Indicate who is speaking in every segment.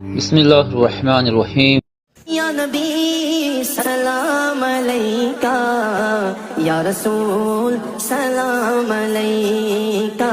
Speaker 1: بسم اللہ الرحمن الرحیم۔
Speaker 2: یا نبی سلام علیکہ، یا رسول سلام علیکہ۔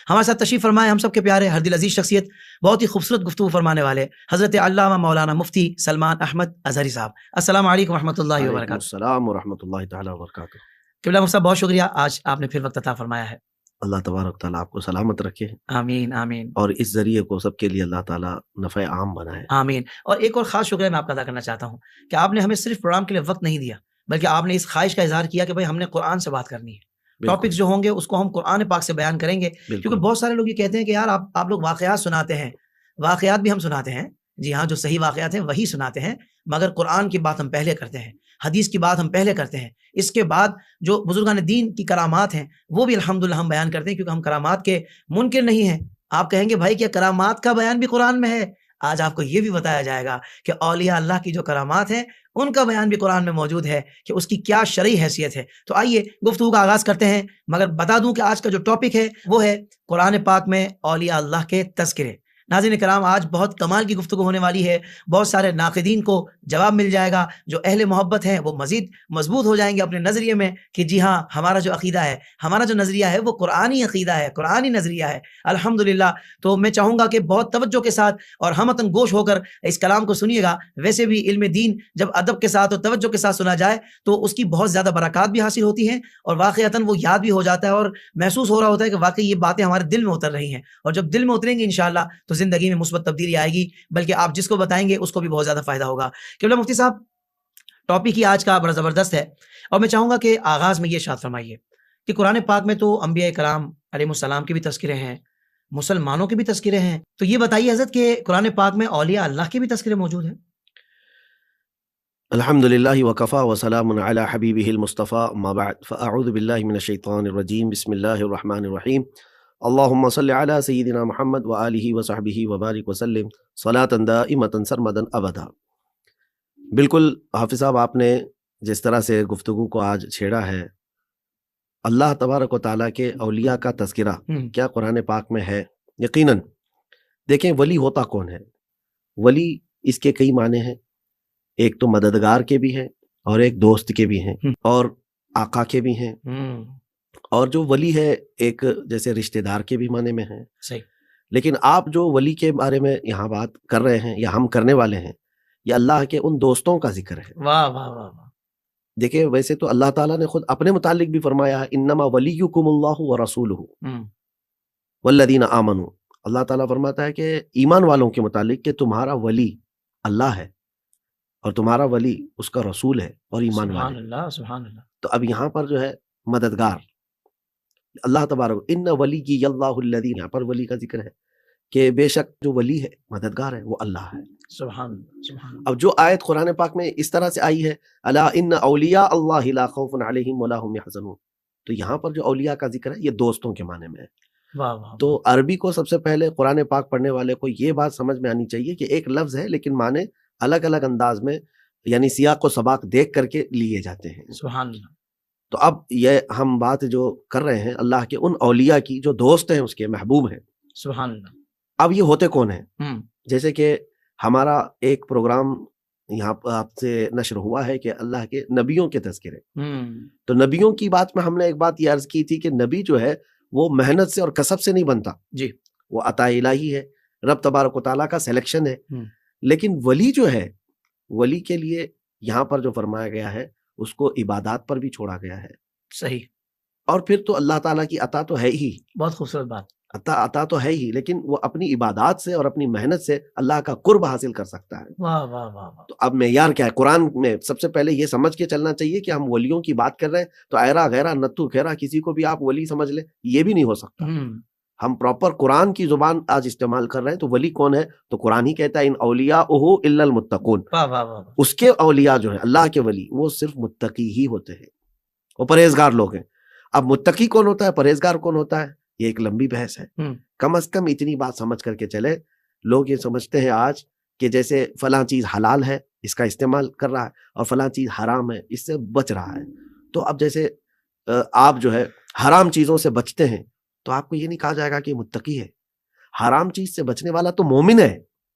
Speaker 3: ہمارے ساتھ تشریف فرمائے ہم سب کے پیارے ہر دل عزیز شخصیت، بہت ہی خوبصورت گفتگو فرمانے والے حضرت علامہ مولانا مفتی سلمان احمد اظہری صاحب۔ السلام علیکم ورحمۃ اللہ وبرکاتہ۔
Speaker 4: السلام ورحمۃ اللہ تعالیٰ وبرکاتہ۔
Speaker 3: قبلہ مفتی صاحب، بہت شکریہ، آج آپ نے پھر وقت عطا فرمایا ہے۔
Speaker 4: اللہ تبارک تعالیٰ آپ کو سلامت رکھے،
Speaker 3: آمین آمین
Speaker 4: اور اس ذریعے کو سب کے لیے اللہ تعالیٰ نفع عام بنائے۔
Speaker 3: آمین۔ اور ایک اور خاص شکریہ میں آپ کا ادا کرنا چاہتا ہوں کہ آپ نے ہمیں صرف پروگرام کے لیے وقت نہیں دیا، بلکہ آپ نے اس خواہش کا اظہار کیا کہ بھائی ہم نے قرآن سے بات کرنی ہے، ٹاپکس جو ہوں گے اس کو ہم قرآن پاک سے بیان کریں گے، کیونکہ بہت سارے لوگ یہ کہتے ہیں کہ یار آپ لوگ واقعات سناتے ہیں، واقعات بھی ہم سناتے ہیں، جی ہاں، جو صحیح واقعات ہیں وہی سناتے ہیں، مگر قرآن کی بات ہم پہلے کرتے ہیں، حدیث کی بات ہم پہلے کرتے ہیں، اس کے بعد جو بزرگان دین کی کرامات ہیں وہ بھی الحمدللہ ہم بیان کرتے ہیں، کیونکہ ہم کرامات کے منکر نہیں ہیں۔ آپ کہیں گے بھائی کیا کرامات کا بیان بھی قرآن میں ہے؟ آج آپ کو یہ بھی بتایا جائے گا کہ اولیاء اللہ کی جو کرامات ہیں ان کا بیان بھی قرآن میں موجود ہے کہ اس کی کیا شرعی حیثیت ہے۔ تو آئیے گفتگو کا آغاز کرتے ہیں، مگر بتا دوں کہ آج کا جو ٹاپک ہے وہ ہے قرآن پاک میں اولیاء اللہ کے تذکرے۔ ناظرین کرام، آج بہت کمال کی گفتگو ہونے والی ہے، بہت سارے ناقدین کو جواب مل جائے گا، جو اہل محبت ہیں وہ مزید مضبوط ہو جائیں گے اپنے نظریے میں کہ جی ہاں، ہمارا جو عقیدہ ہے، ہمارا جو نظریہ ہے وہ قرآنی عقیدہ ہے، قرآنی نظریہ ہے الحمدللہ۔ تو میں چاہوں گا کہ بہت توجہ کے ساتھ اور ہمتن گوش ہو کر اس کلام کو سنیے گا۔ ویسے بھی علم دین جب ادب کے ساتھ اور توجہ کے ساتھ سنا جائے تو اس کی بہت زیادہ برکات بھی حاصل ہوتی ہیں، اور واقعتاً وہ یاد بھی ہو جاتا ہے اور محسوس ہو رہا ہوتا ہے کہ واقعی یہ باتیں ہمارے دل میں اتر رہی ہیں، اور جب دل میں اتریں گی انشاءاللہ تو زندگی میں مثبت تبدیلی آئے گی، بلکہ آپ جس کو بتائیں گے اس کو بھی بہت زیادہ فائدہ ہوگا۔ قبلہ مفتی صاحب، ٹاپک ہی آج کا بڑا زبردست ہے، اور میں چاہوں گا کہ آغاز میں یہ ارشاد فرمائیے کہ قرآن پاک میں تو انبیاء کرام علیہ السلام کے بھی تذکرے ہیں، مسلمانوں کے بھی تذکرے ہیں، تو یہ بتائیے حضرت کہ قرآن پاک میں اولیاء اللہ کے بھی تذکرے موجود ہیں؟
Speaker 4: الحمدللہ وکفا وسلام علی حبیبہ المصطفیٰ، اما بعد فاعوذ باللہ من الشیطان الرجیم، بسم اللہ الرحمن الرحیم، اللہم صلی علی سیدنا محمد وآلہ وصحبہ وبارک وسلم صلاۃ دائمۃ سرمدا ابدا۔ بالکل حافظ صاحب، آپ نے جس طرح سے گفتگو کو آج چھیڑا ہے، اللہ تبارک و تعالیٰ کے اولیاء کا تذکرہ کیا قرآن پاک میں ہے؟ یقیناً۔ دیکھیں، ولی ہوتا کون ہے؟ ولی اس کے کئی معنی ہیں، ایک تو مددگار کے بھی ہیں اور ایک دوست کے بھی ہیں اور آقا کے بھی ہیں، اور جو ولی ہے ایک جیسے رشتہ دار کے بھی معنی میں ہیں۔
Speaker 3: صحیح۔
Speaker 4: لیکن آپ جو ولی کے بارے میں یہاں بات کر رہے ہیں یا ہم کرنے والے ہیں، یہ اللہ کے ان دوستوں کا ذکر ہے۔
Speaker 3: واہ واہ واہ واہ۔
Speaker 4: دیکھیں، ویسے تو اللہ تعالیٰ نے خود اپنے متعلق بھی فرمایا ہے، انما ولیکم اللہ ورسولہ والذین آمنوا۔ اللہ تعالیٰ فرماتا ہے کہ ایمان والوں کے متعلق کہ تمہارا ولی اللہ ہے اور تمہارا ولی اس کا رسول ہے اور ایمان والے۔
Speaker 3: سبحان اللہ سبحان اللہ۔
Speaker 4: تو اب یہاں پر جو ہے مددگار اللہ تبارک، ان ولی اللہ الذی، یہاں پر ولی کا ذکر ہے کہ بے شک جو ولی ہے، مددگار ہے، وہ اللہ ہے۔
Speaker 3: سبحان اللہ سبحان اللہ۔
Speaker 4: اب جو آیت قرآن پاک میں اس طرح سے آئی ہے، الا ان اولیاء اللہ لا خوف علیہم ولا هم يحزنون، تو یہاں پر جو اولیاء کا ذکر ہے یہ دوستوں کے معنی میں ہے۔
Speaker 3: واہ واہ۔
Speaker 4: تو عربی کو سب سے پہلے قرآن پاک پڑھنے والے کو یہ بات سمجھ میں آنی چاہیے کہ ایک لفظ ہے لیکن معنی الگ الگ انداز میں، یعنی سیاق و سباق دیکھ کر کے لیے جاتے ہیں۔
Speaker 3: سبحان اللہ۔
Speaker 4: تو اب یہ ہم بات جو کر رہے ہیں اللہ کے ان اولیاء کی جو دوست ہیں، اس کے محبوب ہیں۔
Speaker 3: سبحان اللہ۔
Speaker 4: اب یہ ہوتے کون ہیں؟ جیسے کہ ہمارا ایک پروگرام یہاں پر آپ سے نشر ہوا ہے کہ اللہ کے نبیوں کے تذکرے، تو نبیوں کی بات میں ہم نے ایک بات یہ عرض کی تھی کہ نبی جو ہے وہ محنت سے اور کسب سے نہیں بنتا،
Speaker 3: جی،
Speaker 4: وہ عطا الہی ہے، رب تبارک و تعالیٰ کا سلیکشن ہے۔ لیکن ولی جو ہے، ولی کے لیے یہاں پر جو فرمایا گیا ہے اس کو عبادات پر بھی چھوڑا گیا ہے۔
Speaker 3: صحیح۔
Speaker 4: اور پھر تو اللہ تعالیٰ کی عطا تو ہے ہی،
Speaker 3: بہت خوبصورت بات۔
Speaker 4: عطا تو ہے ہی، لیکن وہ اپنی عبادات سے اور اپنی محنت سے اللہ کا قرب حاصل کر سکتا ہے۔
Speaker 3: واہ واہ واہ واہ۔
Speaker 4: تو اب معیار کیا ہے؟ قرآن میں سب سے پہلے یہ سمجھ کے چلنا چاہیے کہ ہم ولیوں کی بات کر رہے ہیں تو ایرا غیرہ نتو خیرہ کسی کو بھی آپ ولی سمجھ لیں، یہ بھی نہیں ہو سکتا۔ ہم پراپر قرآن کی زبان آج استعمال کر رہے ہیں، تو ولی کون ہے؟ تو قرآن ہی کہتا ہے ان اولیاءہ الا المتقون،
Speaker 3: واہ واہ واہ۔
Speaker 4: اس کے اولیاء جو ہیں، اللہ کے ولی، وہ صرف متقی ہی ہوتے ہیں، وہ پرہیزگار لوگ ہیں۔ اب متقی کون ہوتا ہے، پرہیزگار کون ہوتا ہے، یہ ایک لمبی بحث ہے۔ کم از کم اتنی بات سمجھ کر کے چلے، لوگ یہ سمجھتے ہیں آج کہ جیسے فلاں چیز حلال ہے اس کا استعمال کر رہا ہے اور فلاں چیز حرام ہے اس سے بچ رہا ہے۔ تو اب جیسے آپ جو ہے حرام چیزوں سے بچتے ہیں تو آپ کو یہ نہیں کہا جائے گا کہ متقی ہے۔ حرام چیز سے بچنے والا تو مومن ہے،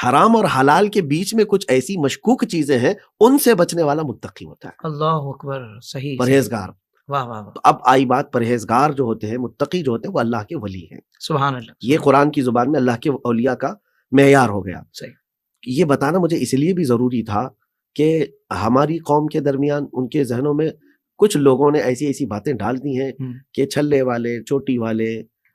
Speaker 4: حرام اور حلال کے بیچ میں کچھ ایسی مشکوک چیزیں ہیں، ان سے بچنے والا متقی ہوتا ہے،
Speaker 3: اللہ اکبر، صحیح صحیح،
Speaker 4: پرہیزگار۔
Speaker 3: واہ واہ واہ،
Speaker 4: تو اب آئی بات، پرہیزگار جو ہوتے ہیں، متقی جو ہوتے ہیں، وہ اللہ کے ولی ہیں۔
Speaker 3: سبحان اللہ،
Speaker 4: یہ قرآن کی زبان میں اللہ کے اولیاء کا معیار ہو گیا۔
Speaker 3: صحیح،
Speaker 4: یہ بتانا مجھے اس لیے بھی ضروری تھا کہ ہماری قوم کے درمیان ان کے ذہنوں میں کچھ لوگوں نے ایسی ایسی باتیں ڈال دی ہیں کہ چھلے والے، چوٹی والے،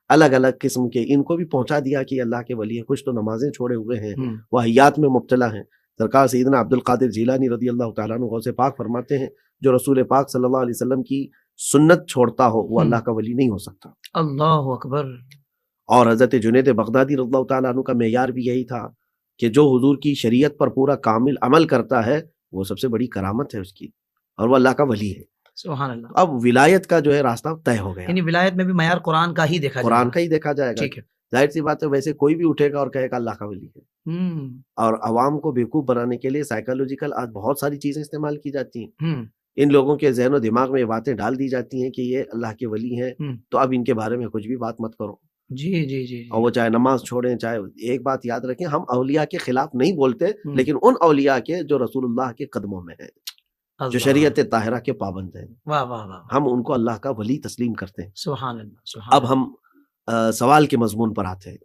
Speaker 4: الگ الگ قسم کے، ان کو بھی پہنچا دیا کہ اللہ کے ولی ہیں، کچھ تو نمازیں چھوڑے ہوئے ہیں، واہیات میں مبتلا ہیں۔ سرکار سیدنا عبد القادر جیلانی رضی اللہ تعالیٰ عنہ غوث پاک فرماتے ہیں، جو رسول پاک صلی اللہ علیہ وسلم کی سنت چھوڑتا ہو وہ اللہ کا ولی نہیں ہو سکتا۔
Speaker 3: اللہ اکبر،
Speaker 4: اور حضرت جنید بغدادی رضی اللہ تعالیٰ عنہ کا معیار بھی یہی تھا کہ جو حضور کی شریعت پر پورا کامل عمل کرتا ہے وہ سب سے بڑی کرامت ہے اس کی، اور وہ اللہ کا ولی ہے۔
Speaker 3: سبحان اللہ،
Speaker 4: اب ولایت کا جو ہے راستہ طے ہو گیا،
Speaker 3: یعنی ولایت میں بھی معیار قرآن کا ہی دیکھا جائے
Speaker 4: قرآن
Speaker 3: گا۔
Speaker 4: کا ہی دیکھا جائے گا۔
Speaker 3: ٹھیک ہے،
Speaker 4: ظاہر سی بات ہے، ویسے کوئی بھی اٹھے گا اور کہے گا اللہ کا ولی ہے، اور عوام کو بیوقوف بنانے کے لیے سائیکالوجیکل آج بہت ساری چیزیں استعمال کی جاتی ہیں۔ ان لوگوں کے ذہن و دماغ میں یہ باتیں ڈال دی جاتی ہیں کہ یہ اللہ کے ولی ہیں، تو اب ان کے بارے میں کچھ بھی بات مت کرو،
Speaker 3: جی جی جی،
Speaker 4: اور وہ چاہے نماز چھوڑیں، چاہے، ایک بات یاد رکھیں، ہم اولیاء کے خلاف نہیں بولتے، لیکن ان اولیاء کے جو رسول اللہ کے قدموں میں ہیں، جو شریعت طاہرہ کے پابند ہیں،
Speaker 3: واہ واہ واہ،
Speaker 4: ہم ان کو اللہ کا ولی تسلیم کرتے ہیں۔
Speaker 3: سبحان اللہ، سبحان
Speaker 4: اب ہم سوال کے مضمون پر آتے ہیں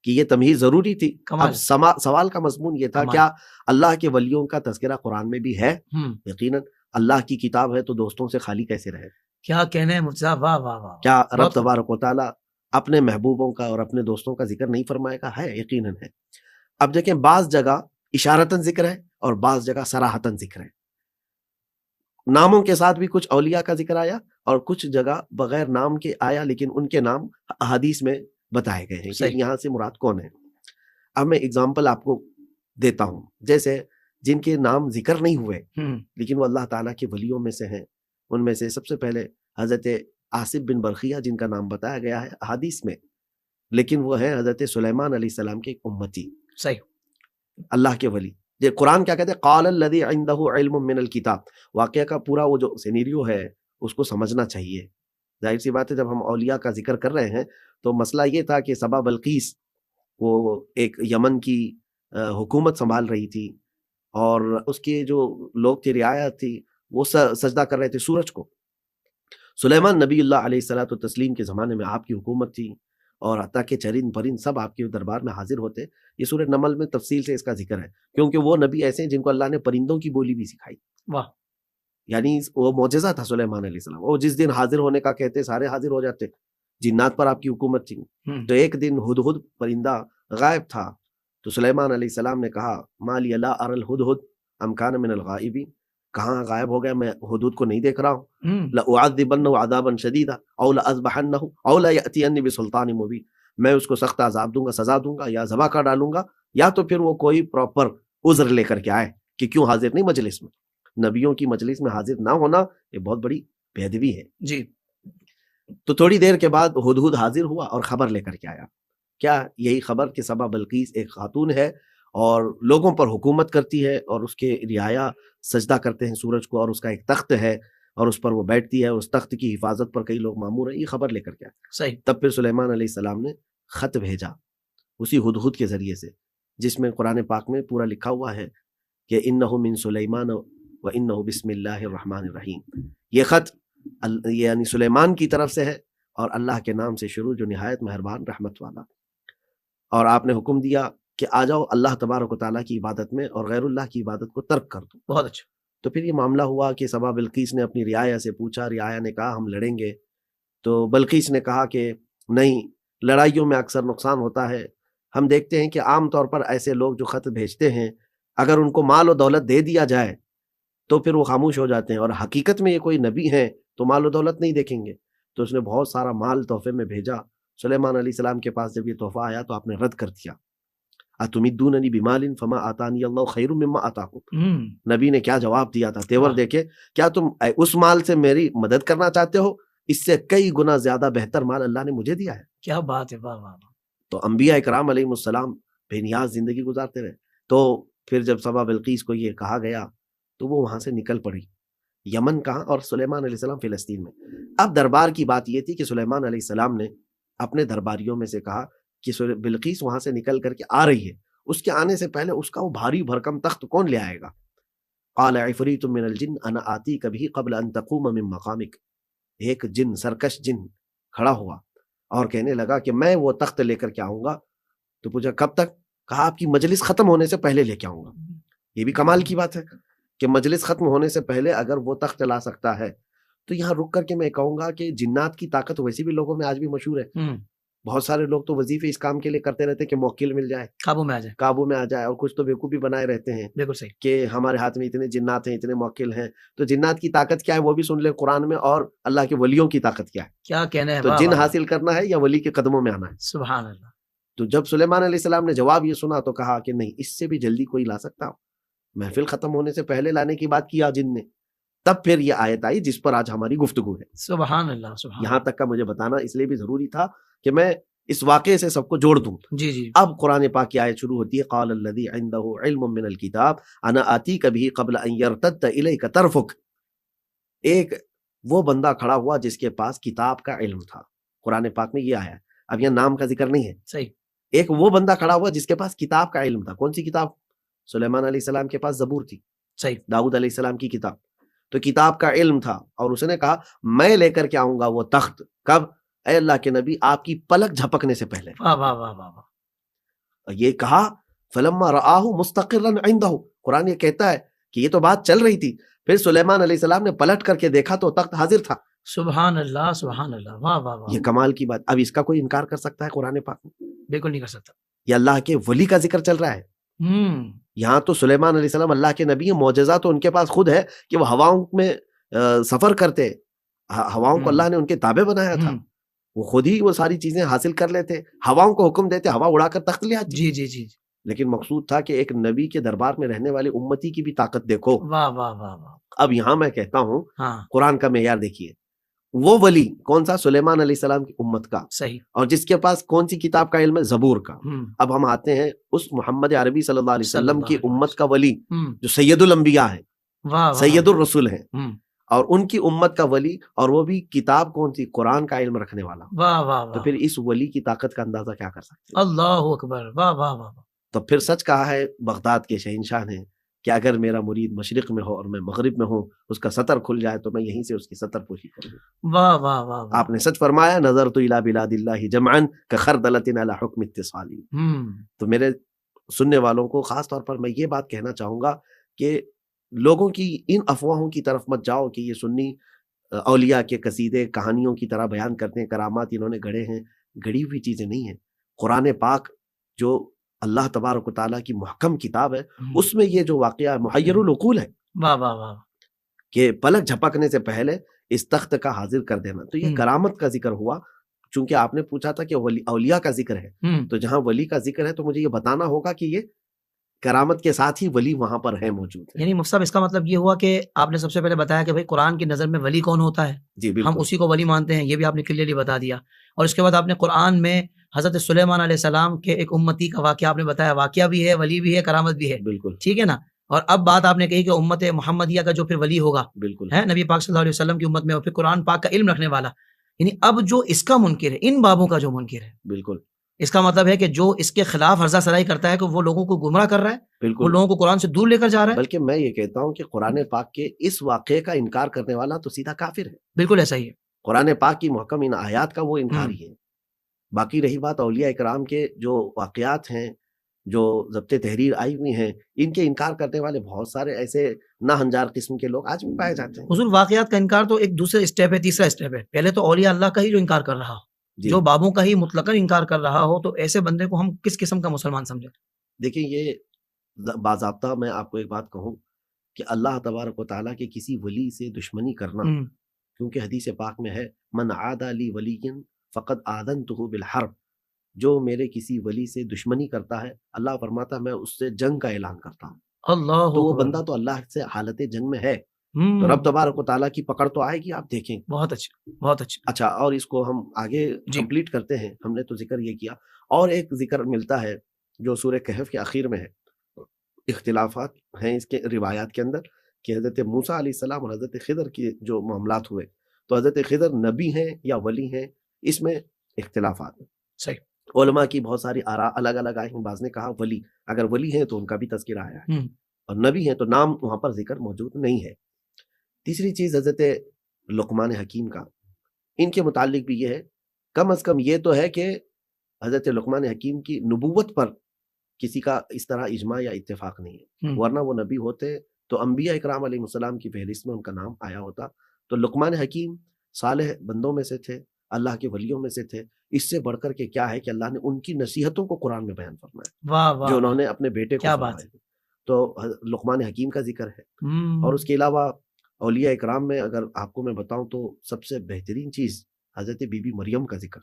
Speaker 4: کہ یہ تمہیز ضروری تھی۔
Speaker 3: کمال،
Speaker 4: اب سوال کا مضمون یہ تھا،
Speaker 3: کمال،
Speaker 4: کیا اللہ کے ولیوں کا تذکرہ قرآن میں بھی ہے؟ یقیناً اللہ کی کتاب ہے، تو دوستوں سے خالی کیسے رہے؟
Speaker 3: کیا کہنے ہیں مفتی صاحب، واہ واہ واہ،
Speaker 4: کیا رب
Speaker 3: بہت
Speaker 4: تبارک و تعالیٰ اپنے محبوبوں کا اور اپنے دوستوں کا ذکر نہیں فرمائے گا؟ ہے، یقیناً ہے۔ اب دیکھیں، بعض جگہ اشارتاً ذکر ہے اور بعض جگہ صراحتاً ذکر ہے۔ ناموں کے ساتھ بھی کچھ اولیاء کا ذکر آیا اور کچھ جگہ بغیر نام کے آیا، لیکن ان کے نام احادیث میں بتائے گئے ہیں کہ
Speaker 3: صحیح،
Speaker 4: یہاں سے مراد کون ہے۔ اب میں اگزامپل آپ کو دیتا ہوں، جیسے جن کے نام ذکر نہیں ہوئے لیکن وہ اللہ تعالیٰ کے ولیوں میں سے ہیں، ان میں سے سب سے پہلے حضرت آصف بن برقیہ، جن کا نام بتایا گیا ہے احادیث میں، لیکن وہ ہے حضرت سلیمان علیہ السلام کے امتی،
Speaker 3: صحیح،
Speaker 4: اللہ کے ولی۔ یہ قرآن کیا کہتے ہیں؟ قال الذی عنده علم من الکتاب۔ واقعہ کا پورا وہ جو سینیریو ہے اس کو سمجھنا چاہیے۔ ظاہر سی بات ہے، جب ہم اولیاء کا ذکر کر رہے ہیں تو مسئلہ یہ تھا کہ سبا بلقیس وہ ایک یمن کی حکومت سنبھال رہی تھی، اور اس کے جو لوگ تھے، رعایا تھی، وہ سجدہ کر رہے تھے سورج کو۔ سلیمان نبی اللہ علیہ الصلوۃ والتسلیم کے زمانے میں آپ کی حکومت تھی، اور حتیٰ کہ چرند پرند سب آپ کے دربار میں حاضر ہوتے۔ یہ سورہ نمل میں تفصیل سے اس کا ذکر ہے، کیونکہ وہ نبی ایسے ہیں جن کو اللہ نے پرندوں کی بولی بھی سکھائی۔
Speaker 3: واہ،
Speaker 4: یعنی وہ معجزہ تھا سلیمان علیہ السلام، وہ جس دن حاضر ہونے کا کہتے سارے حاضر ہو جاتے۔ جنات پر آپ کی حکومت تھی، تو ایک دن ہدہد پرندہ غائب تھا، تو سلیمان علیہ السلام نے کہا ما لی لا اری الہدہد ام کان من الغائبین، کہاں غائب ہو گیا، میں ہدہد کو نہیں دیکھ رہا ہوں۔ لأعذبنہ عذابا شدیدا او لأذبحنہ او ليأتینی بسلطان مبین، میں اس کو سخت عذاب دوں گا، سزا دوں گا، یا ذبح کر ڈالوں گا، یا تو پھر وہ کوئی پراپر عذر لے کر کے آئے کہ کیوں حاضر نہیں مجلس میں۔ نبیوں کی مجلس میں حاضر نہ ہونا یہ بہت بڑی بے ادبی ہے۔
Speaker 3: جی،
Speaker 4: تو تھوڑی دیر کے بعد ہدہد حاضر ہوا اور خبر لے کر کے آیا۔ کیا؟ یہی خبر کہ سبا بلقیس ایک خاتون ہے اور لوگوں پر حکومت کرتی ہے، اور اس کے رعایا سجدہ کرتے ہیں سورج کو، اور اس کا ایک تخت ہے اور اس پر وہ بیٹھتی ہے، اس تخت کی حفاظت پر کئی لوگ مامور ہیں۔ یہ خبر لے کر کے آیا۔
Speaker 3: صحیح،
Speaker 4: تب پھر سلیمان علیہ السلام نے خط بھیجا اسی ہدہد کے ذریعے سے، جس میں قرآن پاک میں پورا لکھا ہوا ہے کہ انہ من سلیمان و انہ بسم اللہ الرحمن الرحیم۔ یہ خط یعنی سلیمان کی طرف سے ہے اور اللہ کے نام سے شروع، جو نہایت مہربان رحمت والا۔ اور آپ نے حکم دیا کہ آ جاؤ اللہ تبارک و تعالیٰ کی عبادت میں اور غیر اللہ کی عبادت کو ترک کر دو۔
Speaker 3: بہت اچھا،
Speaker 4: تو پھر یہ معاملہ ہوا کہ سبا بلقیس نے اپنی رعایا سے پوچھا، رعایا نے کہا ہم لڑیں گے، تو بلقیس نے کہا کہ نہیں، لڑائیوں میں اکثر نقصان ہوتا ہے۔ ہم دیکھتے ہیں کہ عام طور پر ایسے لوگ جو خط بھیجتے ہیں، اگر ان کو مال و دولت دے دیا جائے تو پھر وہ خاموش ہو جاتے ہیں، اور حقیقت میں یہ کوئی نبی ہیں تو مال و دولت نہیں دیکھیں گے۔ تو اس نے بہت سارا مال تحفے میں بھیجا۔ سلیمان علیہ السلام کے پاس جب یہ تحفہ آیا تو آپ نے رد کر دیا۔ اتمیدوننی بمال فما آتانی اللہ خیر مما آتاکم، نبی نے کیا جواب دیا تھا، تیور دیکھے، کیا تم اس مال سے میری مدد کرنا چاہتے ہو؟ اس سے کئی گنا زیادہ بہتر مال اللہ نے مجھے دیا ہے۔
Speaker 3: کیا بات ہے، واہ واہ واہ،
Speaker 4: تو انبیاء اکرام علیہ السلام بے نیاز زندگی گزارتے رہے۔ تو پھر جب سبا بلقیس کو یہ کہا گیا تو وہ وہاں سے نکل پڑی۔ یمن کہاں، اور سلیمان علیہ السلام فلسطین میں۔ اب دربار کی بات یہ تھی کہ سلیمان علیہ السلام نے اپنے درباریوں میں سے کہا کہ بلقیس وہاں سے نکل کر کے آ رہی ہے، اس کے آنے سے پہلے اس کا وہ بھاری بھرکم تخت کون لے آئے گا؟ قال عفریت من الجن انا آتیک بہ قبل ان تقوم من مقامک، ایک جن، سرکش جن کھڑا ہوا اور کہنے لگا کہ میں وہ تخت لے کر کے آؤں گا. تو پوچھا کب تک؟ کہا آپ کی مجلس ختم ہونے سے پہلے لے کے آؤں گا. یہ بھی کمال کی بات ہے کہ مجلس ختم ہونے سے پہلے اگر وہ تخت لا سکتا ہے. تو یہاں رک کر کے میں کہوں گا کہ جنات کی طاقت ویسے بھی لوگوں میں آج بھی مشہور ہے. بہت سارے لوگ تو وظیفے اس کام کے لیے کرتے رہتے ہیں کہ موکل مل جائے، قابو میں آ جائے، اور کچھ تو بیوقوفی بنائے رہتے ہیں
Speaker 3: بالکل صحیح
Speaker 4: کہ ہمارے ہاتھ میں اتنے جنات ہیں، اتنے موکل ہیں. تو جنات کی طاقت کیا ہے وہ بھی سن لیں قرآن میں، اور اللہ کے ولیوں کی طاقت کیا ہے.
Speaker 3: کیا کہنا ہے.
Speaker 4: تو جن حاصل کرنا ہے یا ولی کے قدموں میں آنا ہے.
Speaker 3: سبحان اللہ.
Speaker 4: تو جب سلیمان علیہ السلام نے جواب یہ سنا تو کہا کہ نہیں، اس سے بھی جلدی کوئی لا سکتا ہو. محفل ختم ہونے سے پہلے لانے کی بات کیا جن نے. تب پھر یہ آیت آئی جس پر آج ہماری گفتگو ہے.
Speaker 3: سبحان اللہ. سبحان
Speaker 4: یہاں تک کا مجھے بتانا اس لیے بھی ضروری تھا کہ میں اس واقعے سے سب کو جوڑ دوں.
Speaker 3: جی.
Speaker 4: اب قرآن پاک کی آیت شروع ہوتی ہے، قال الذی عنده علم من الکتاب انا آتیک بہ قبل ان یرتد الیک طرفک. ایک وہ بندہ کھڑا ہوا جس کے پاس کتاب کا علم تھا. قرآن پاک میں یہ آیا ہے، اب یہ نام کا ذکر نہیں ہے.
Speaker 3: صحیح.
Speaker 4: ایک وہ بندہ کھڑا ہوا جس کے پاس کتاب کا علم تھا. کون سی کتاب؟ سلیمان علیہ السلام کے پاس زبور تھی.
Speaker 3: صحیح.
Speaker 4: داؤد علیہ السلام کی کتاب. تو کتاب کا علم تھا اور اس نے کہا میں لے کر کے آؤں گا وہ تخت. کب؟ اے اللہ کے نبی آپ کی پلک جھپکنے سے پہلے.
Speaker 3: واہ واہ واہ واہ.
Speaker 4: یہ کہا فلما رآہ مستقرا عنده. قرآن یہ کہتا ہے کہ یہ تو بات چل رہی تھی، پھر سلیمان علیہ السلام نے پلٹ کر کے دیکھا تو تخت حاضر تھا.
Speaker 3: سبحان اللہ. سبحان اللہ. واہ واہ واہ.
Speaker 4: یہ کمال کی بات. اب اس کا کوئی انکار کر سکتا ہے قرآن پاک میں؟
Speaker 3: بالکل نہیں کر سکتا.
Speaker 4: یہ اللہ کے ولی کا ذکر چل رہا ہے. یہاں تو سلیمان علیہ السلام اللہ کے نبی ہیں، معجزہ تو ان کے پاس خود ہے کہ وہ ہواؤں میں سفر کرتے، ہواؤں کو اللہ نے ان کے تابع بنایا تھا. وہ خود ہی وہ ساری چیزیں حاصل کر لیتے، ہواؤں کو حکم دیتے، ہوا اڑا کر تخت لے آتی.
Speaker 3: جی.
Speaker 4: لیکن مقصود تھا کہ ایک نبی کے دربار میں رہنے والے امتی کی بھی طاقت دیکھو.
Speaker 3: واہ واہ واہ واہ.
Speaker 4: اب یہاں میں کہتا ہوں
Speaker 3: ہاں.
Speaker 4: قرآن کا معیار دیکھیے. وہ ولی کون سا؟ سلیمان علیہ السلام کی امت کا.
Speaker 3: صحیح. اور
Speaker 4: جس کے پاس کون سی کتاب کا علم ہے؟ زبور کا. اب ہم آتے ہیں اس محمد عربی صلی اللہ علیہ وسلم کی امت کا ولی جو سید الانبیاء ہے، سید الرسول ہیں، اور ان کی امت کا ولی، اور وہ بھی کتاب کون سی؟ قرآن کا علم رکھنے والا.
Speaker 3: واہ واہ واہ.
Speaker 4: تو پھر اس ولی کی طاقت کا اندازہ کیا کر سکتے ہیں؟
Speaker 3: اللہ اکبر. واہ واہ واہ.
Speaker 4: تو پھر سچ کہا ہے بغداد کے شہنشاہ نے کہ اگر میرا مرید مشرق میں ہو اور میں مغرب میں ہوں، اس کا سطر کھل جائے تو میں یہیں سے اس کی سطر پوشی کروں.
Speaker 3: واہ واہ واہ.
Speaker 4: آپ نے سچ فرمایا، نظرت الی بلاد اللہ جمعا کخردلۃ علی حکم اتصال. تو میرے سننے والوں کو خاص طور پر میں یہ بات کہنا چاہوں گا کہ لوگوں کی ان افواہوں کی طرف مت جاؤ کہ یہ سنی اولیاء کے قصیدے کہانیوں کی طرح بیان کرتے ہیں، کرامات انہوں نے گڑھے ہیں. گڑھی ہوئی چیزیں نہیں ہیں. قرآن پاک جو اللہ تبارک و تعالیٰ کی محکم کتاب ہے، اس میں یہ جو واقعہ محیر العقول ہے.
Speaker 3: واہ واہ واہ.
Speaker 4: کہ پلک جھپکنے سے پہلے اس تخت کا حاضر کر دینا. تو یہ کرامت کا ذکر ہوا. چونکہ آپ نے پوچھا تھا کہ اولیاء کا ذکر ہے، تو جہاں ولی کا ذکر ہے تو مجھے یہ بتانا ہوگا کہ یہ کرامت کے ساتھ ہی ولی وہاں پر ہے موجود ہے.
Speaker 3: یعنی مفتی صاحب اس کا مطلب یہ ہوا کہ آپ نے سب سے پہلے بتایا کہ بھائی قرآن کی نظر میں ولی کون ہوتا ہے.
Speaker 4: جی بالکل.
Speaker 3: ہم اسی کو ولی مانتے ہیں، یہ بھی آپ نے کلیئرلی بتا دیا. اور اس کے بعد آپ نے قرآن میں حضرت سلیمان علیہ السلام کے ایک امتی کا واقعہ آپ نے بتایا. واقعہ بھی ہے، ولی بھی ہے، کرامت بھی ہے.
Speaker 4: بالکل
Speaker 3: ٹھیک ہے نا. اور اب بات آپ نے کہی کہ امت محمدیہ کا جو پھر ولی ہوگا،
Speaker 4: بالکل
Speaker 3: ہے نبی پاک صلی اللہ علیہ وسلم کی امت میں، اور پھر قرآن پاک کا علم رکھنے والا. یعنی اب جو اس کا منکر ہے، ان بابوں کا جو منکر ہے،
Speaker 4: بالکل
Speaker 3: اس کا مطلب ہے کہ جو اس کے خلاف عرضہ سرائی کرتا ہے کہ وہ لوگوں کو گمراہ کر رہا ہے،
Speaker 4: بالکل
Speaker 3: وہ لوگوں کو قرآن سے دور لے کر جا رہا ہے.
Speaker 4: بلکہ میں یہ کہتا ہوں کہ قرآن پاک کے اس واقعے کا انکار کرنے والا تو سیدھا کافر ہے.
Speaker 3: بالکل ایسا ہی ہے.
Speaker 4: قرآن پاک کی محکم ان آیات کا وہ انکاری ہے. باقی رہی بات اولیاء اکرام کے جو واقعات ہیں، جو ضبط تحریر آئی ہوئی ہیں، ان کے انکار کرنے والے بہت سارے ایسے ناہنجار قسم کے لوگ آج بھی پائے جاتے ہیں.
Speaker 3: حضور واقعات کا انکار تو ایک دوسرے اسٹیپ ہے، تیسرا اسٹیپ ہے. پہلے تو اولیاء اللہ کا ہی جو انکار کر رہا ہو، جو بابوں کا ہی مطلقاً انکار کر رہا ہو، تو ایسے بندے کو ہم کس قسم کا مسلمان سمجھیں؟
Speaker 4: دیکھیں، یہ باضابطہ میں آپ کو ایک بات کہوں کہ اللہ تبارک و تعالیٰ کے کسی ولی سے دشمنی کرنا، کیونکہ حدیث پاک میں ہے من عادى لی ولی فقد آذنته بالحرب. جو میرے کسی ولی سے دشمنی کرتا ہے، اللہ فرماتا ہے میں اس سے جنگ کا اعلان کرتا ہوں.
Speaker 3: اللہ
Speaker 4: تو وہ بندہ تو اللہ سے حالت جنگ میں ہے، تو رب تبارک و تعالیٰ کی پکڑ تو آئے گی. آپ دیکھیں.
Speaker 3: بہت اچھا، بہت اچھا.
Speaker 4: اچھا، اور اس کو ہم آگے کمپلیٹ کرتے ہیں. ہم نے تو ذکر یہ کیا، اور ایک ذکر ملتا ہے جو سورہ کہف کے آخر میں ہے. اختلافات ہیں اس کے روایات کے اندر کہ حضرت موسیٰ علیہ السلام اور حضرت خضر کے جو معاملات ہوئے، تو حضرت خضر نبی ہیں یا ولی ہیں، اس میں اختلافات ہیں.
Speaker 3: صحیح.
Speaker 4: علماء کی بہت ساری آراء الگ الگ آئی ہیں. بعض نے کہا ولی، اگر ولی ہیں تو ان کا بھی تذکرہ آیا ہے، اور نبی ہیں تو نام وہاں پر ذکر موجود نہیں ہے. تیسری چیز حضرت لقمان حکیم کا، ان کے متعلق بھی یہ ہے، کم از کم یہ تو ہے کہ حضرت لقمان حکیم کی نبوت پر کسی کا اس طرح اجماع یا اتفاق نہیں ہے، ورنہ وہ نبی ہوتے تو انبیاء اکرام علیہ السلام کی فہرست میں ان کا نام آیا ہوتا. تو لقمان حکیم صالح بندوں میں سے تھے، اللہ کے ولیوں میں سے تھے. اس سے بڑھ کر کے کیا ہے کہ اللہ نے ان کی نصیحتوں کو قرآن میں بیان فرمایا، جو انہوں نے اپنے بیٹے کو فرمایا. تو لقمان حکیم کا ذکر ہے. اور اس کے علاوہ اولیاء اکرام میں اگر آپ کو میں بتاؤں تو سب سے بہترین چیز حضرت بی بی مریم کا ذکر،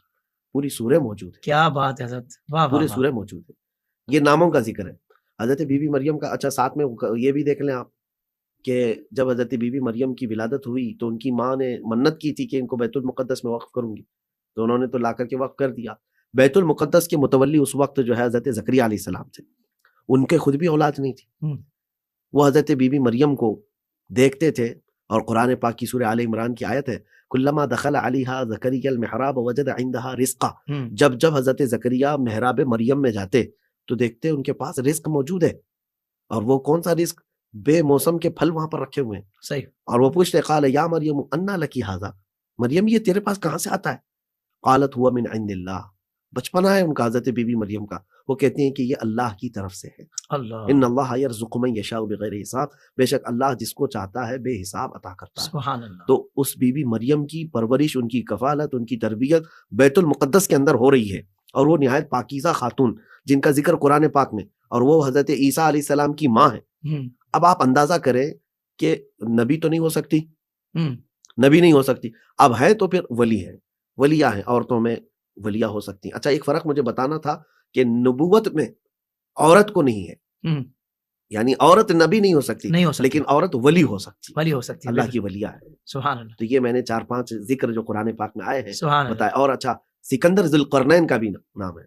Speaker 4: پوری سورہ موجود ہے.
Speaker 3: کیا بات ہے حضرت،
Speaker 4: پورے سورہ موجود ہے. یہ ناموں کا ذکر ہے حضرت بی بی مریم کا. اچھا ساتھ میں یہ بھی دیکھ لیں آپ کہ جب حضرت بی بی مریم کی ولادت ہوئی تو ان کی ماں نے منت کی تھی کہ ان کو بیت المقدس میں وقف کروں گی، تو انہوں نے تو لا کر کے وقف کر دیا. بیت المقدس کے متولی اس وقت جو ہے حضرت زکریا علیہ السلام تھے. ان کے خود بھی اولاد نہیں تھی. وہ حضرت بی بی مریم کو دیکھتے تھے، اور قرآن پاک کی سورہ آل عمران کی آیت ہے کلما دخل علیہا زکریا المحراب وجد عندہا رزقا. جب جب حضرت زکریا محراب مریم میں جاتے تو دیکھتے ان کے پاس رزق موجود ہے. اور وہ کون سا رزق؟ بے موسم کے پھل وہاں پر رکھے ہوئے ہیں.
Speaker 3: صحیح.
Speaker 4: اور وہ پوچھتے قال یا مریم انا لکی ھذا، مریم یہ تیرے پاس کہاں سے آتا ہے؟ قالت ہوا من عند اللہ. بچپنا ہے ان کا حضرت بی بی مریم کا. وہ کہتے ہیں کہ یہ اللہ کی طرف سے ہے.
Speaker 3: اللہ.
Speaker 4: ان اللہ یرزق من یشاء بغیر حساب. بے شک اللہ جس کو چاہتا ہے بے حساب عطا کرتا ہے.
Speaker 3: سبحان اللہ.
Speaker 4: تو اس بی بی مریم کی پرورش، ان کی کفالت، ان کی تربیت بیت المقدس کے اندر ہو رہی ہے. اور وہ نہایت پاکیزہ خاتون جن کا ذکر قرآن پاک میں، اور وہ حضرت عیسیٰ علیہ السلام کی ماں ہے. اب آپ اندازہ کریں کہ نبی تو نہیں ہو سکتی، نبی نہیں ہو سکتی، اب ہے تو پھر ولی ہے. ولیہ ہیں، عورتوں میں ولیہ ہو سکتی ہیں. اچھا ایک فرق مجھے بتانا تھا کہ نبوت میں عورت کو نہیں ہے، یعنی عورت نبی نہیں ہو سکتی، لیکن عورت ولی ہو سکتی،
Speaker 3: ولی ہو سکتی،
Speaker 4: اللہ کی ولیہ ہے.
Speaker 3: سبحان اللہ.
Speaker 4: تو یہ میں نے 4-5 ذکر جو قرآن پاک میں آئے ہیں
Speaker 3: سبحان
Speaker 4: بتائے. اور اچھا سکندر ذوالقرنین کا بھی نام ہے،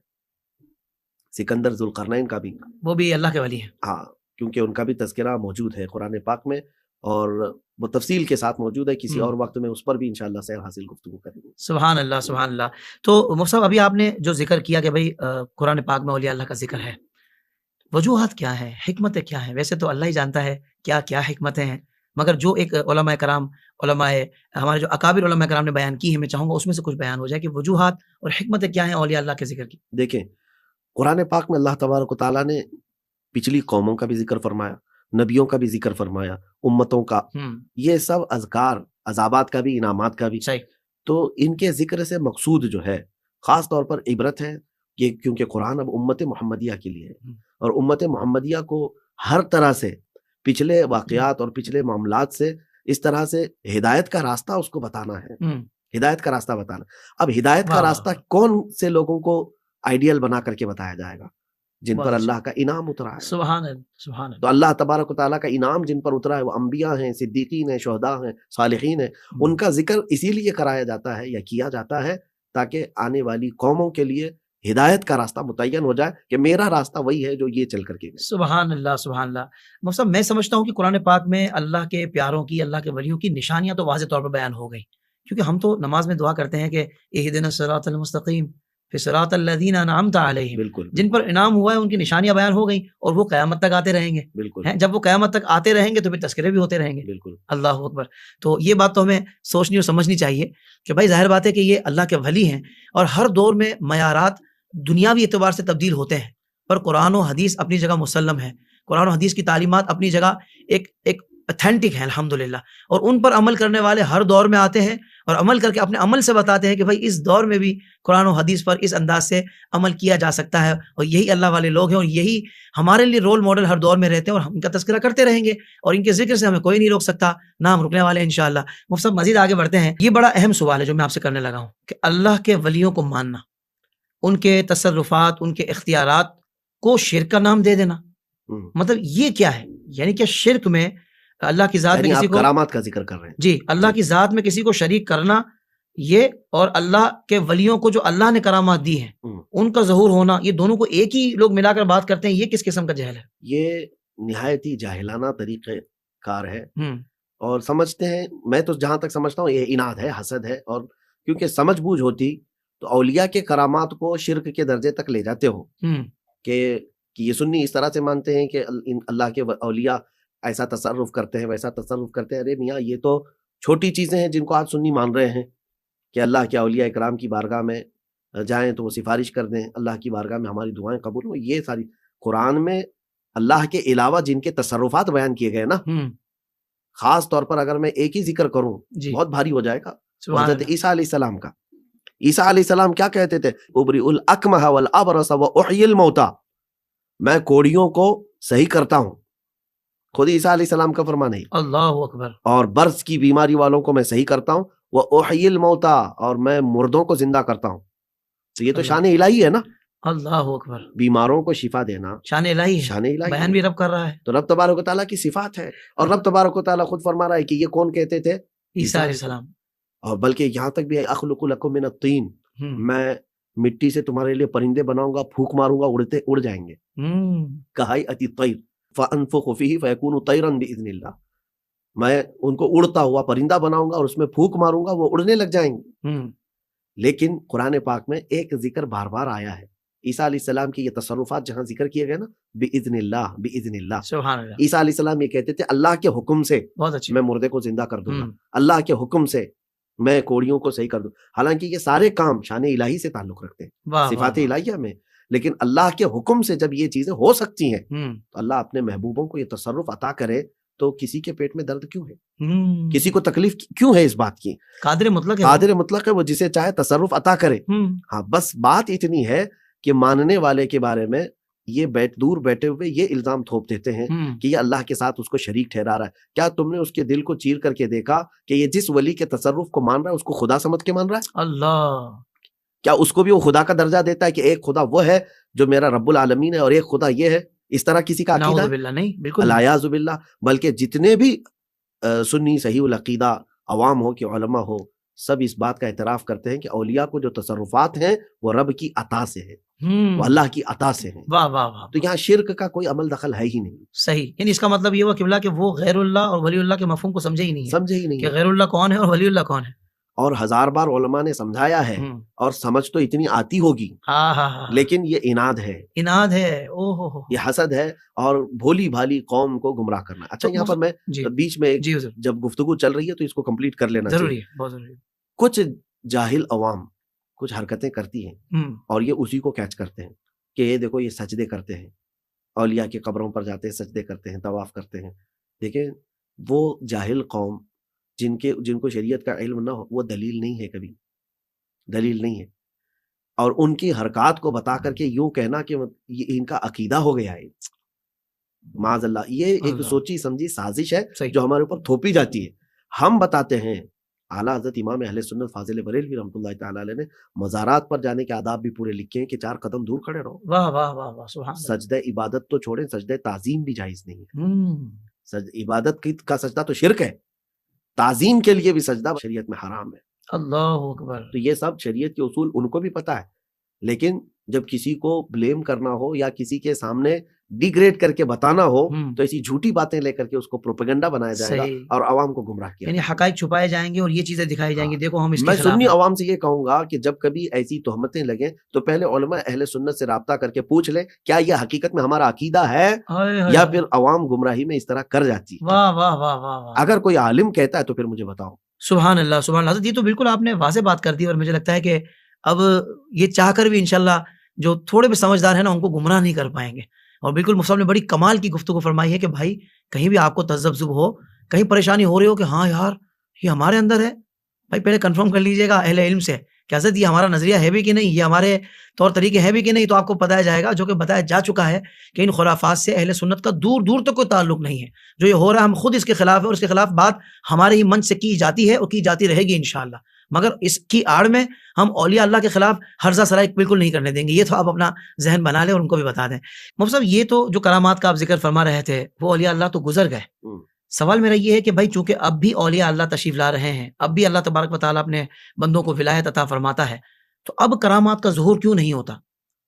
Speaker 4: سکندر ذوالقرنین کا بھی،
Speaker 3: وہ بھی اللہ کے ولی ہیں.
Speaker 4: ہاں، کیونکہ ان کا بھی تذکرہ موجود ہے قرآن پاک میں، اور وہ تفصیل کے ساتھ موجود ہے. کسی اور وقت میں اس پر بھی انشاءاللہ سیر حاصل گفتگو کریں گے.
Speaker 3: سبحان اللہ سبحان اللہ. تو مفتی صاحب ابھی آپ نے جو ذکر کیا کہ بھائی قرآن پاک میں اولیاء اللہ کا ذکر ہے، وجوہات کیا ہیں، حکمتیں کیا ہیں؟ ویسے تو اللہ ہی جانتا ہے کیا کیا حکمتیں ہیں، مگر جو ایک علماء کرام، علماء ہمارے جو اکابر علماء کرام نے بیان کی ہے، میں چاہوں گا اس میں سے کچھ بیان ہو جائے کہ وجوہات اور حکمتیں کیا ہیں اولیاء اللہ کے ذکر کی.
Speaker 4: دیکھیں قرآن پاک میں اللہ تبارک و تعالیٰ نے پچھلی قوموں کا بھی ذکر فرمایا، نبیوں کا بھی ذکر فرمایا، امتوں کا، یہ سب اذکار، عذابات کا بھی، انعامات کا بھی.
Speaker 3: صحیح.
Speaker 4: تو ان کے ذکر سے مقصود جو ہے خاص طور پر عبرت ہے، کہ کیونکہ قرآن اب امت محمدیہ کے لیے ہے، اور امت محمدیہ کو ہر طرح سے پچھلے واقعات اور پچھلے معاملات سے اس طرح سے ہدایت کا راستہ اس کو بتانا ہے، ہدایت کا راستہ بتانا. اب ہدایت کا راستہ کون سے لوگوں کو آئیڈیل بنا کر کے بتایا جائے گا؟ جن پر اللہ کا انعام اترا ہے.
Speaker 3: سبحان اللہ.
Speaker 4: تو اللہ تبارک و تعالیٰ کا انعام جن پر اترا ہے وہ انبیاء ہیں، صدیقین ہیں، شہداء ہیں، صالحین ہیں. ان کا ذکر اسی لیے کرایا جاتا ہے یا کیا جاتا ہے تاکہ آنے والی قوموں کے لیے ہدایت کا راستہ متعین ہو جائے کہ میرا راستہ وہی ہے جو یہ چل کر کے.
Speaker 3: سبحان اللہ سبحان اللہ. مفتی صاحب میں سمجھتا ہوں کہ قرآن پاک میں اللہ کے پیاروں کی، اللہ کے ولیوں کی نشانیاں تو واضح طور پر بیان ہو گئی، کیونکہ ہم تو نماز میں دعا کرتے ہیں کہ اہدنا الصراط المستقیم فی صراط الذین انعمت علیہم.
Speaker 4: بالکل.
Speaker 3: جن پر انعام ہوا ہے ان کی نشانیاں بیان ہو گئیں، اور وہ قیامت تک آتے رہیں گے.
Speaker 4: بالکل.
Speaker 3: جب وہ قیامت تک آتے رہیں گے تو پھر تذکرے بھی ہوتے رہیں گے.
Speaker 4: بالکل.
Speaker 3: اللہ اکبر. تو یہ بات تو ہمیں سوچنی اور سمجھنی چاہیے کہ بھائی ظاہر بات ہے کہ یہ اللہ کے ولی ہیں، اور ہر دور میں معیارات دنیاوی اعتبار سے تبدیل ہوتے ہیں، پر قرآن و حدیث اپنی جگہ مسلم ہے. قرآن و حدیث کی تعلیمات اپنی جگہ ایک اتھینٹک ہیں الحمدللہ، اور ان پر عمل کرنے والے ہر دور میں آتے ہیں اور عمل کر کے اپنے عمل سے بتاتے ہیں کہ بھائی اس دور میں بھی قرآن و حدیث پر اس انداز سے عمل کیا جا سکتا ہے، اور یہی اللہ والے لوگ ہیں، اور یہی ہمارے لیے رول ماڈل ہر دور میں رہتے ہیں، اور ہم ان کا تذکرہ کرتے رہیں گے، اور ان کے ذکر سے ہمیں کوئی نہیں روک سکتا، نہ ہم رکنے والے انشاءاللہ. مفتی صاحب مزید آگے بڑھتے ہیں. یہ بڑا اہم سوال ہے جو میں آپ سے کرنے لگا ہوں کہ اللہ کے ولیوں کو ماننا، ان کے تصرفات، ان کے اختیارات کو شرک کا نام دے دینا، مطلب یہ کیا ہے؟ یعنی کہ شرک میں اللہ کی ذات میں کسی کو،
Speaker 4: کرامات کا ذکر کر رہے ہیں
Speaker 3: جی، اللہ کی ذات میں کسی کو شریک کرنا، یہ اور اللہ کے ولیوں کو جو اللہ نے کرامات دی ہیں ان کا ظہور ہونا، یہ دونوں کو ایک ہی لوگ ملا کر بات کرتے ہیں، یہ کس قسم کا جہل ہے؟
Speaker 4: یہ نہایت ہی جاہلانہ طریقہ کار ہے، اور سمجھتے ہیں، میں تو جہاں تک سمجھتا ہوں یہ اناد ہے، حسد ہے. اور کیونکہ سمجھ بوجھ ہوتی تو اولیاء کے کرامات کو شرک کے درجے تک لے جاتے ہو
Speaker 3: ہم،
Speaker 4: کہ یہ سنی اس طرح سے مانتے ہیں کہ اللہ کے اولیاء ایسا تصرف کرتے ہیں ویسا تصرف کرتے ہیں. ارے میاں یہ تو چھوٹی چیزیں ہیں جن کو آج سنی مان رہے ہیں کہ اللہ کے اولیاء اکرام کی بارگاہ میں جائیں تو وہ سفارش کر دیں, اللہ کی بارگاہ میں ہماری دعائیں قبول ہوں. یہ ساری قرآن میں اللہ کے علاوہ جن کے تصرفات بیان کیے گئے نا,
Speaker 3: ہم،
Speaker 4: خاص طور پر اگر میں ایک ہی ذکر کروں
Speaker 3: جی
Speaker 4: بہت بھاری ہو جائے گا.
Speaker 3: سبحان
Speaker 4: حضرت
Speaker 3: اللہ.
Speaker 4: عیسیٰ علیہ السلام کا, عیسیٰ علیہ السلام کیا کہتے تھے؟ ابری الاکمہ والابرص واحیی الموتى, میں کوڑیوں کو صحیح کرتا ہوں. خود عیسیٰ علیہ السلام کا فرمان ہے.
Speaker 3: اللہ اکبر.
Speaker 4: اور برص کی بیماری والوں کو میں صحیح کرتا ہوں. واحیی الموتى, اور میں مردوں کو زندہ کرتا ہوں. تو یہ تو
Speaker 3: اللہ.
Speaker 4: شان الہی ہے نا,
Speaker 3: اللہ اکبر.
Speaker 4: بیماروں کو شفا دینا
Speaker 3: شان الہی ہے,
Speaker 4: شان الہی
Speaker 3: بیان
Speaker 4: ہے.
Speaker 3: بھی رب کر رہا ہے.
Speaker 4: تو رب تبارک و تعالیٰ کی صفات ہے, اور رب تبارک و تعالیٰ خود فرما رہا ہے کہ یہ کون کہتے تھے؟
Speaker 3: عیسیٰ علیہ السلام.
Speaker 4: اور بلکہ یہاں تک بھی ہے اخلق لکم من الطین,
Speaker 3: ہم،
Speaker 4: میں مٹی سے تمہارے لیے پرندے بناؤں گا, پھونک ماروں گا, اڑ جائیں گے.
Speaker 3: ہم،
Speaker 4: کہایۃ الطیر فانفخ فیہ فیکون طیرا باذن اللہ, میں ان کو اڑتا ہوا پرندہ بناؤں گا اور اس میں پھونک ماروں گا, وہ اڑنے لگ جائیں گے.
Speaker 3: ہم،
Speaker 4: لیکن قرآن پاک میں ایک ذکر بار بار آیا ہے. عیسیٰ علیہ السلام کی یہ تصرفات جہاں ذکر کیے گئے نا, باذن اللہ باذن اللہ.
Speaker 3: سبحان اللہ.
Speaker 4: عیسیٰ علیہ السلام یہ کہتے تھے اللہ کے حکم سے
Speaker 3: بہت اچھی.
Speaker 4: میں مردے کو زندہ کر دوں گا,
Speaker 3: ہم،
Speaker 4: اللہ کے حکم سے میں کوڑیوں کو صحیح کر دوں. حالانکہ یہ سارے کام شان الہی سے تعلق رکھتے ہیں,
Speaker 3: واہ واہ
Speaker 4: صفات
Speaker 3: واہ.
Speaker 4: الہیہ میں, لیکن اللہ کے حکم سے جب یہ چیزیں ہو سکتی ہیں
Speaker 3: ہم،
Speaker 4: تو اللہ اپنے محبوبوں کو یہ تصرف عطا کرے تو کسی کے پیٹ میں درد کیوں ہے,
Speaker 3: ہم.
Speaker 4: کسی کو تکلیف کیوں ہے اس بات کی؟
Speaker 3: قادر مطلق ہے وہ.
Speaker 4: قادر مطلق ہے, وہ جسے چاہے تصرف عطا کرے.
Speaker 3: ہم،
Speaker 4: ہاں بس بات اتنی ہے کہ ماننے والے کے بارے میں یہ دور بیٹھے ہوئے یہ الزام تھوپ دیتے ہیں
Speaker 3: ہم،
Speaker 4: کہ یہ اللہ کے ساتھ اس کو شریک ٹھہرا رہا ہے. کیا تم نے اس کے دل کو چیر کر کے دیکھا کہ یہ جس ولی کے تصرف کو مان رہا ہے اس کو خدا سمجھ کے مان رہا ہے؟
Speaker 3: اللہ.
Speaker 4: کیا اس کو بھی وہ خدا کا درجہ دیتا ہے کہ ایک خدا وہ ہے جو میرا رب العالمین ہے اور ایک خدا یہ ہے؟ اس طرح کسی کا عقیدہ
Speaker 3: نعوذ
Speaker 4: ہے؟
Speaker 3: باللہ, نہیں بالکل نہیں.
Speaker 4: الیاذ باللہ. بلکہ جتنے بھی سنی صحیح العقیدہ عوام ہو کہ علماء ہو, سب اس بات کا اعتراف کرتے ہیں کہ اولیاء کو جو تصرفات ہیں وہ رب کی عطا سے ہیں,
Speaker 3: ہم،
Speaker 4: وہ اللہ کی عطا سے ہیں.
Speaker 3: واہ واہ واہ.
Speaker 4: تو یہاں شرک کا کوئی عمل دخل ہے ہی نہیں,
Speaker 3: صحیح, یعنی اس کا مطلب یہ ہوا قبلہ کہ وہ غیر اللہ اور ولی اللہ کے مفہوم کو سمجھے ہی نہیں ہے
Speaker 4: سمجھے ہی نہیں
Speaker 3: کہ
Speaker 4: ہے.
Speaker 3: غیر اللہ کون ہے اور ولی اللہ کون ہے.
Speaker 4: اور ہزار بار علماء نے سمجھایا ہے,
Speaker 3: ہم،
Speaker 4: اور سمجھ تو اتنی آتی ہوگی,
Speaker 3: ہاں ہاں ہاں,
Speaker 4: لیکن یہ اناد ہے,
Speaker 3: اناد ہے. او ہو.
Speaker 4: یہ حسد ہے, اور بھولی بھالی قوم کو گمراہ کرنا. اچھا
Speaker 3: تو
Speaker 4: یہاں پر میں
Speaker 3: جی
Speaker 4: بیچ میں
Speaker 3: جی حضور,
Speaker 4: جب گفتگو چل رہی ہے تو اس کو کمپلیٹ کر لینا چاہیے.
Speaker 3: ضروری ہے, بہت ضروری ہے.
Speaker 4: کچھ جاہل عوام کچھ حرکتیں کرتی ہیں
Speaker 3: ہم،
Speaker 4: اور یہ اسی کو کیچ کرتے ہیں کہ یہ دیکھو یہ سجدے کرتے ہیں, اولیاء کی قبروں پر جاتے ہیں, سجدے کرتے ہیں, طواف کرتے ہیں. دیکھیں وہ جاہل قوم جن کو شریعت کا علم نہ ہو, وہ دلیل نہیں ہے, کبھی دلیل نہیں ہے. اور ان کی حرکات کو بتا کر کے یوں کہنا کہ یہ ان کا عقیدہ ہو گیا ہے, معاذ اللہ, یہ ایک
Speaker 3: اللہ.
Speaker 4: سوچی سمجھی سازش ہے
Speaker 3: صحیح.
Speaker 4: جو ہمارے اوپر تھوپی جاتی ہے. ہم بتاتے ہیں, اعلیٰ حضرت امام اہل سنت فاضل بریلوی رحمۃ اللہ تعالیٰ علیہ نے مزارات پر جانے کے آداب بھی پورے لکھے ہیں کہ 4 قدم دور کھڑے رہو.
Speaker 3: واہ واہ واہ واہ, سبحان اللہ.
Speaker 4: سجدہ عبادت تو چھوڑیں, سجدہ تعظیم بھی جائز نہیں ہے.
Speaker 3: ہم،
Speaker 4: عبادت کا سجدہ تو شرک ہے, تعظیم کے لیے بھی سجدہ شریعت میں حرام ہے.
Speaker 3: اللہ اکبر.
Speaker 4: تو یہ سب شریعت کے اصول ان کو بھی پتہ ہے, لیکن جب کسی کو بلیم کرنا ہو یا کسی کے سامنے ڈیگریڈ کر کے بتانا ہو
Speaker 3: ہم،
Speaker 4: تو ایسی جھوٹی باتیں لے کر کے اس کو پروپیگنڈا بنایا جائے گا
Speaker 3: صحیح.
Speaker 4: اور عوام کو گمراہ کیا
Speaker 3: یعنی حقائق چھپائے جائیں گے اور یہ چیزیں دکھائی جائیں گی,
Speaker 4: ہاں.
Speaker 3: دیکھو ہم اس
Speaker 4: میں
Speaker 3: کے خلاف
Speaker 4: سنی
Speaker 3: ہیں.
Speaker 4: عوام سے یہ کہوں گا کہ جب کبھی ایسی تہمتیں لگیں تو پہلے علماء اہل سنت سے رابطہ کر کے پوچھ لیں کیا یہ حقیقت میں ہمارا عقیدہ ہے
Speaker 3: ہائے ہائے.
Speaker 4: یا پھر عوام گمراہی میں اس طرح کر جاتی ہے.
Speaker 3: واہ واہ واہ واہ واہ.
Speaker 4: اگر کوئی عالم کہتا ہے تو پھر مجھے بتاؤ.
Speaker 3: سبحان اللہ سبحان اللہ. حضرت یہ تو بالکل آپ نے واضح بات کر دی, اور مجھے لگتا ہے کہ اب یہ چاہ کر بھی انشاءاللہ جو تھوڑے بھی سمجھدار ہیں نا ان کو گمراہ نہیں کر پائیں گے. اور بالکل مفتی صاحب نے بڑی کمال کی گفتگو فرمائی ہے کہ بھائی کہیں بھی آپ کو تذبذب ہو, کہیں پریشانی ہو رہی ہو کہ ہاں یار یہ ہمارے اندر ہے, بھائی پہلے کنفرم کر لیجئے گا اہل علم سے کہ حضرت یہ ہمارا نظریہ ہے بھی کہ نہیں, یہ ہمارے طور طریقے ہیں بھی کہ نہیں. تو آپ کو بتایا جائے گا, جو کہ بتایا جا چکا ہے کہ ان خرافات سے اہل سنت کا دور دور تک کوئی تعلق نہیں ہے. جو یہ ہو رہا ہے ہم خود اس کے خلاف ہے, اور اس کے خلاف بات ہمارے ہی منچ سے کی جاتی ہے اور کی جاتی رہے گی انشاءاللہ. مگر اس کی آڑ میں ہم اولیاء اللہ کے خلاف ہرزہ سرائی بالکل نہیں کرنے دیں گے. یہ تو آپ اپنا ذہن بنا لیں اور ان کو بھی بتا دیں. مفتی صاحب یہ تو جو کرامات کا آپ ذکر فرما رہے تھے وہ اولیاء اللہ تو گزر گئے. سوال میرا یہ ہے کہ بھائی چونکہ اب بھی اولیاء اللہ تشریف لا رہے ہیں, اب بھی اللہ تبارک و تعالیٰ اپنے بندوں کو ولایت عطا فرماتا ہے, تو اب کرامات کا ظہور کیوں نہیں ہوتا؟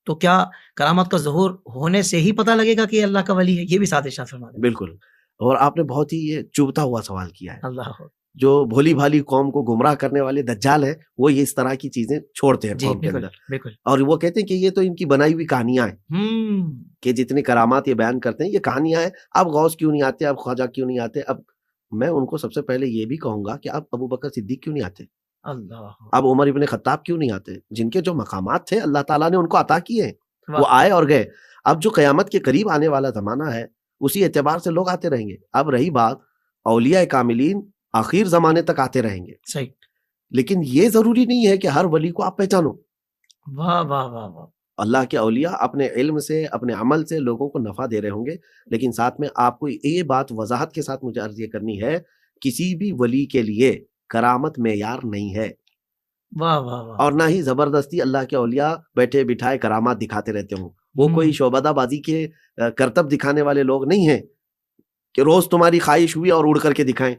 Speaker 3: تو کیا کرامات کا ظہور ہونے سے ہی پتہ لگے گا کہ اللہ کا ولی ہے؟ یہ بھی ساتھ ارشاد فرما دیں.
Speaker 4: بالکل, اور آپ نے بہت ہی یہ چبھتا ہوا سوال کیا ہے.
Speaker 3: اللہ
Speaker 4: جو بھولی بھالی قوم کو گمراہ کرنے والے دجال ہیں وہ یہ اس طرح کی چیزیں چھوڑتے ہیں
Speaker 3: جی
Speaker 4: قوم کے
Speaker 3: بالکل
Speaker 4: اندر،
Speaker 3: بالکل.
Speaker 4: اور وہ کہتے ہیں کہ یہ تو ان کی بنائی ہوئی کہانیاں ہیں کہ جتنی کرامات یہ بیان کرتے ہیں یہ کہانیاں ہیں. اب غوث کیوں نہیں آتے، اب خواجہ کیوں نہیں آتے؟ اب میں ان کو سب سے پہلے یہ بھی کہوں گا کہ اب ابو بکر صدیق کیوں نہیں آتے،
Speaker 3: اللہ
Speaker 4: اب عمر ابن خطاب کیوں نہیں آتے؟ جن کے جو مقامات تھے اللہ تعالیٰ نے ان کو عطا کیے ہیں، وہ
Speaker 3: واہ.
Speaker 4: آئے اور گئے. اب جو قیامت کے قریب آنے والا زمانہ ہے اسی اعتبار سے لوگ آتے رہیں گے. اب رہی بات اولیاء کاملین آخر زمانے تک آتے رہیں گے،
Speaker 3: صحیح.
Speaker 4: لیکن یہ ضروری نہیں ہے کہ ہر ولی کو آپ پہچانو.
Speaker 3: واہ واہ واہ واہ.
Speaker 4: اللہ کے اولیاء اپنے علم سے اپنے عمل سے لوگوں کو نفع دے رہے ہوں گے، لیکن ساتھ میں آپ کو یہ بات وضاحت کے ساتھ مجھے عرض یہ کرنی ہے، کسی بھی ولی کے لیے کرامت معیار نہیں ہے،
Speaker 3: واہ واہ واہ.
Speaker 4: اور نہ ہی زبردستی اللہ کے اولیاء بیٹھے بٹھائے کرامات دکھاتے رہتے ہوں. وہ کوئی شعبدہ بازی کے کرتب دکھانے والے لوگ نہیں ہیں کہ روز تمہاری خواہش ہوئی اور اڑ کر کے دکھائیں،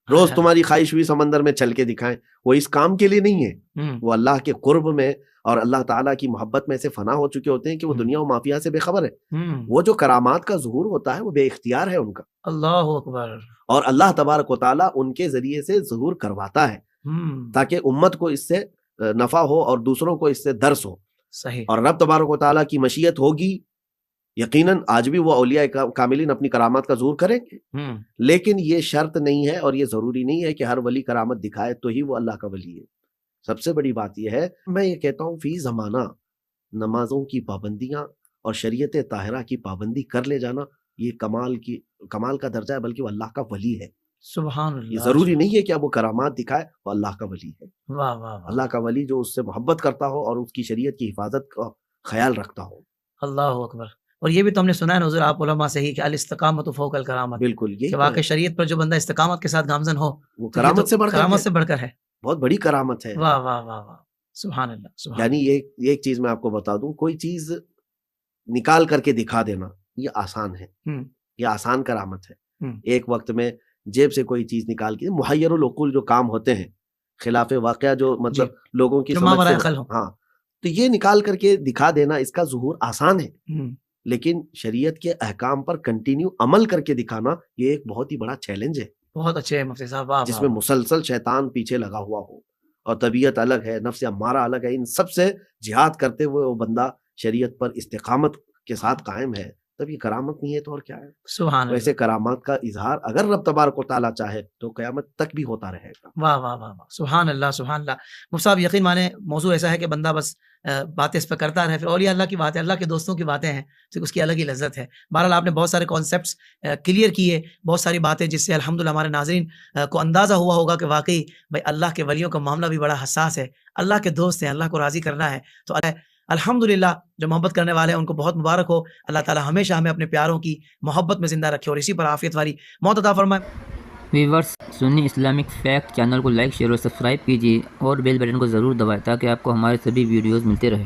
Speaker 4: روز تمہاری خواہش ہوئی سمندر میں چل کے دکھائیں. وہ اس کام کے لیے نہیں ہے، وہ اللہ کے قرب میں اور اللہ تعالیٰ کی محبت میں سے فنا ہو چکے ہوتے ہیں کہ وہ دنیا و مافیا سے بے خبر ہے. وہ جو کرامات کا ظہور ہوتا ہے وہ بے اختیار ہے ان کا،
Speaker 3: اللہ اکبر.
Speaker 4: اور اللہ تبارک و تعالیٰ ان کے ذریعے سے ظہور کرواتا ہے تاکہ امت کو اس سے نفع ہو اور دوسروں کو اس سے درس ہو.
Speaker 3: صحیح.
Speaker 4: اور رب تبارک و تعالیٰ کی مشیت ہوگی یقیناً آج بھی وہ اولیاء کاملین اپنی کرامات کا ظہور کریں گے، لیکن یہ شرط نہیں ہے اور یہ ضروری نہیں ہے کہ ہر ولی کرامت دکھائے تو ہی وہ اللہ کا ولی ہے. سب سے بڑی بات یہ ہے، میں یہ کہتا ہوں فی زمانہ نمازوں کی پابندیاں اور شریعت طاہرہ کی پابندی کر لے جانا یہ کمال کا درجہ ہے، بلکہ وہ اللہ کا ولی ہے.
Speaker 3: سبحان
Speaker 4: یہ
Speaker 3: اللہ.
Speaker 4: ضروری نہیں ہے کہ اب وہ کرامات دکھائے، وہ اللہ کا ولی ہے.
Speaker 3: واہ واہ واہ.
Speaker 4: اللہ کا ولی جو اس سے محبت کرتا ہو اور اس کی شریعت کی حفاظت کا خیال رکھتا ہو.
Speaker 3: اللہ اکبر. اور یہ بھی تو ہم نے سنا ہے حضور آپ علماء سے ہی کہ الاستقامت فوق الکرامت،
Speaker 4: بالکل
Speaker 3: کہ واقعی شریعت پر جو بندہ استقامت کے ساتھ گامزن ہو
Speaker 4: وہ کرامت سے
Speaker 3: بڑھ کر ہے.
Speaker 4: بہت بڑی کرامت ہے.
Speaker 3: واہ واہ واہ واہ. سبحان اللہ. سبحان.
Speaker 4: یعنی یہ ایک چیز میں آپ کو بتا دوں، کوئی چیز نکال کر کے دکھا دینا یہ آسان ہے، یہ آسان کرامت ہے. ایک وقت میں جیب سے کوئی چیز نکال کے محیر العقول جو کام ہوتے ہیں خلاف واقعہ جو مطلب لوگوں کی سمجھ سے، ہاں تو یہ نکال کر کے دکھا دینا اس کا ظہور آسان ہے، لیکن شریعت کے احکام پر کنٹینیو عمل کر کے دکھانا یہ ایک بہت ہی بڑا چیلنج ہے.
Speaker 3: بہت اچھے ہیں مفتی صاحب.
Speaker 4: جس میں مسلسل شیطان پیچھے لگا ہوا ہو اور طبیعت الگ ہے، نفس امارہ الگ ہے، ان سب سے جہاد کرتے ہوئے وہ بندہ شریعت پر استقامت کے ساتھ قائم ہے، تب یہ کرامت نہیں ہے تو اور کیا ہے.
Speaker 3: سبحان اللہ.
Speaker 4: ویسے کرامات کا اظہار اگر رب تبارک و تعالیٰ چاہے تو قیامت تک بھی ہوتا رہے گا.
Speaker 3: واہ واہ واہ واہ. سبحان اللہ سبحان اللہ. مفتی صاحب یقین مانے موضوع ایسا ہے کہ بندہ بس باتیں اس پہ کرتا رہے، پھر اولیاء اللہ کی باتیں، اللہ کے دوستوں کی باتیں ہیں تو اس کی الگ ہی لذت ہے. بہرحال آپ نے بہت سارے کانسیپٹس کلیئر کیے، بہت ساری باتیں جس سے الحمدللہ ہمارے ناظرین کو اندازہ ہوا ہوگا کہ واقعی بھائی اللہ کے ولیوں کا معاملہ بھی بڑا حساس ہے، اللہ کے دوست ہیں، اللہ کو راضی کرنا ہے. تو الحمدللہ جو محبت کرنے والے ہیں ان کو بہت مبارک ہو. اللہ تعالی ہمیشہ ہمیں اپنے پیاروں کی محبت میں زندہ رکھے اور اسی پر عافیت والی موت عطا فرمائے.
Speaker 1: ویورز، سنی اسلامک فیکٹ چینل کو لائک شیئر اور سبسکرائب کیجیے اور بیل بٹن کو ضرور دبائیں تاکہ آپ کو ہمارے سبھی ویڈیوز ملتے رہیں.